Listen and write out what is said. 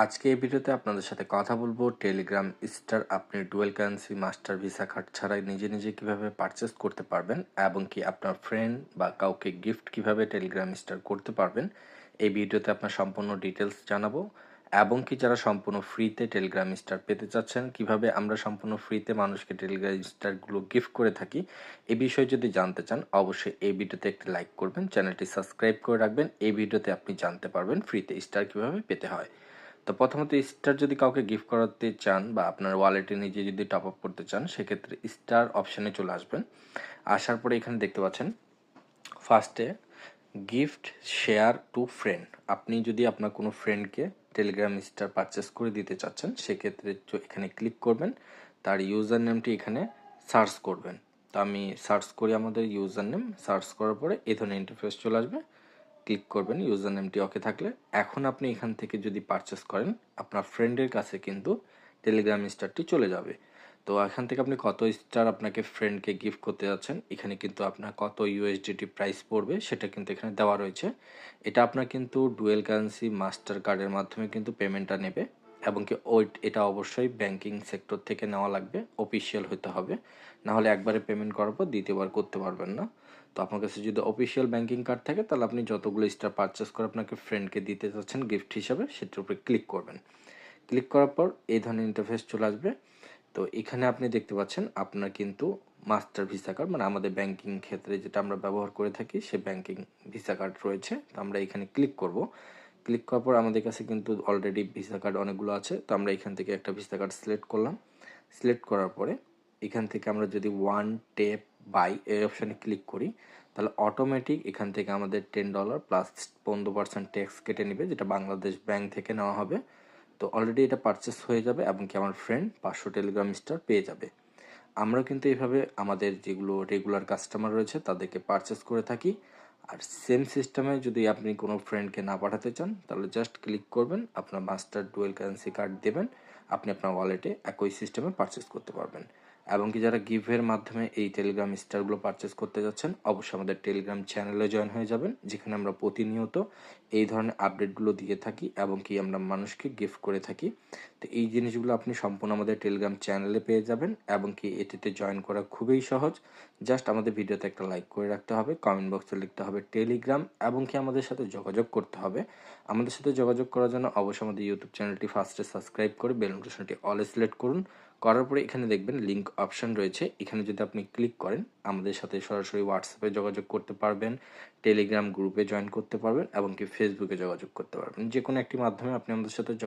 আজকে এই ভিডিওতে আপনাদের সাথে কথা বলবো টেলিগ্রাম স্টার আপনি dual currency master visa card ছাড়াই নিজে নিজে কিভাবে পারচেস করতে পারবেন এবং কি আপনার ফ্রেন্ড বা কাউকে গিফট কিভাবে টেলিগ্রাম স্টার করতে পারবেন। এই ভিডিওতে আপনার সম্পূর্ণ ডিটেলস জানাবো এবং কি যারা সম্পূর্ণ ফ্রিতে টেলিগ্রাম স্টার পেতে চাচ্ছেন, কিভাবে আমরা সম্পূর্ণ ফ্রিতে মানুষকে টেলিগ্রাম স্টারগুলো গিফট করে থাকি, এই বিষয়ে যদি জানতে চান অবশ্যই এই ভিডিওতে একটি লাইক করবেন, চ্যানেলটি সাবস্ক্রাইব করে রাখবেন। এই ভিডিওতে আপনি জানতে পারবেন ফ্রিতে স্টার কিভাবে পেতে হয়। তো প্রথমত স্টার যদি কাউকে গিফট করাতে চান বা আপনার ওয়ালেটে নিজে যদি টপ আপ করতে চান, সেক্ষেত্রে স্টার অপশানে চলে আসবেন। আসার পরে এখানে দেখতে পাচ্ছেন ফার্স্টে গিফট শেয়ার টু ফ্রেন্ড। আপনি যদি আপনার কোনো ফ্রেন্ডকে টেলিগ্রাম স্টার পারচেস করে দিতে চাচ্ছেন, সেক্ষেত্রে এখানে ক্লিক করবেন, তার ইউজার নেমটি এখানে সার্চ করবেন। তো আমি সার্চ করি আমাদের ইউজার নেম, সার্চ করার পরে এই ধরনের ইন্টারফেস চলে আসবে, ক্লিক করবেন ইউজার নেমটি ওকে থাকলে। এখন আপনি এখান থেকে যদি পারচেস করেন, আপনার ফ্রেন্ডের কাছে কিন্তু টেলিগ্রাম স্টারটি চলে যাবে। তো এখান থেকে আপনি কত স্টার আপনাকে ফ্রেন্ডকে গিফট করতে যাচ্ছেন, এখানে কিন্তু আপনার কত ইউএসডিটি প্রাইস পড়বে সেটা কিন্তু এখানে দেওয়া রয়েছে। এটা আপনার কিন্তু ডুয়েল কারেন্সি মাস্টার কার্ডের মাধ্যমে কিন্তু পেমেন্টটা নেবে এবং কি এটা অবশ্যই ব্যাংকিং সেক্টর থেকে নেওয়া লাগবে, অফিসিয়াল হতে হবে, নাহলে একবারে পেমেন্ট করার পর দ্বিতীয়বার করতে পারবেন না। তো আপনার কাছে যদি অফিসিয়াল ব্যাংকিং কার্ড থাকে, তাহলে আপনি যতগুলো স্টার পারচেস করে আপনাকে ফ্রেন্ডকে দিতে চাচ্ছেন গিফট হিসাবে, সেটার উপরে ক্লিক করবেন। ক্লিক করার পর এই ধরনের ইন্টারফেস চলে আসবে। তো এখানে আপনি দেখতে পাচ্ছেন আপনার কিন্তু মাস্টার ভিসা কার্ড, মানে আমাদের ব্যাংকিং ক্ষেত্রে যেটা আমরা ব্যবহার করে থাকি সে ব্যাংকিং ভিসা কার্ড রয়েছে। তো আমরা এখানে ক্লিক করব। ক্লিক করার পর আমাদের কাছে কিন্তু অলরেডি ভিসা কার্ড অনেকগুলো আছে। তো আমরা এখান থেকে একটা ভিসা কার্ড সিলেক্ট করলাম। সিলেক্ট করার পরে এখান থেকে আমরা যদি ওয়ান টেপ বাই এই অপশানে ক্লিক করি, তাহলে অটোমেটিক এখান থেকে আমাদের $10 প্লাস 15% ট্যাক্স কেটে নেবে, যেটা বাংলাদেশ ব্যাংক থেকে নেওয়া হবে। তো অলরেডি এটা পারচেস হয়ে যাবে এবং কি আমার ফ্রেন্ড 500 টেলিগ্রাম স্টার পেয়ে যাবে। আমরা কিন্তু এইভাবে আমাদের যেগুলো রেগুলার কাস্টমার রয়েছে তাদেরকে পারচেস করে থাকি। আর সেম সিস্টেমে যদি আপনি কোনো ফ্রেন্ডকে না পাঠাতে চান, তাহলে জাস্ট ক্লিক করবেন, আপনার মাস্টার ডুয়েল কারেন্সি কার্ড দেবেন, আপনি আপনার ওয়ালেটে একই সিস্টেমে পারচেস করতে পারবেন। এবং কি যারা গিভের মাধ্যমে এই টেলিগ্রাম স্টারগুলো পারচেস করতে যাচ্ছেন, অবশ্যই আমাদের টেলিগ্রাম চ্যানেলে জয়েন হয়ে যাবেন, যেখানে আমরা প্রতিনিয়ত এই ধরনের আপডেটগুলো দিয়ে থাকি এবং কি আমরা মানুষকে গিফট করে থাকি। তো এই জিনিসগুলো আপনি সম্পূর্ণ আমাদের টেলিগ্রাম চ্যানেলে পেয়ে যাবেন এবং কি এটিতে জয়েন করা খুবই সহজ। জাস্ট আমাদের ভিডিওতে একটা লাইক করে রাখতে হবে, কমেন্ট বক্সে লিখতে হবে টেলিগ্রাম এবং কি আমাদের সাথে যোগাযোগ করতে হবে। আমাদের সাথে যোগাযোগ করার জন্য অবশ্যই আমাদের ইউটিউব চ্যানেলটি ফার্স্টে সাবস্ক্রাইব করে বেল নোটিফিকেশনটি অল সিলেক্ট করুন। করার পরে এখানে দেখবেন লিঙ্ক অপশন রয়েছে, এখানে যদি আপনি ক্লিক করেন আমাদের সাথে সরাসরি হোয়াটসঅ্যাপে যোগাযোগ করতে পারবেন, টেলিগ্রাম গ্রুপে জয়েন করতে পারবেন এবং কি ফেসবুকে যোগাযোগ করতে পারবেন। যে কোনো একটি মাধ্যমে আপনি আমাদের সাথে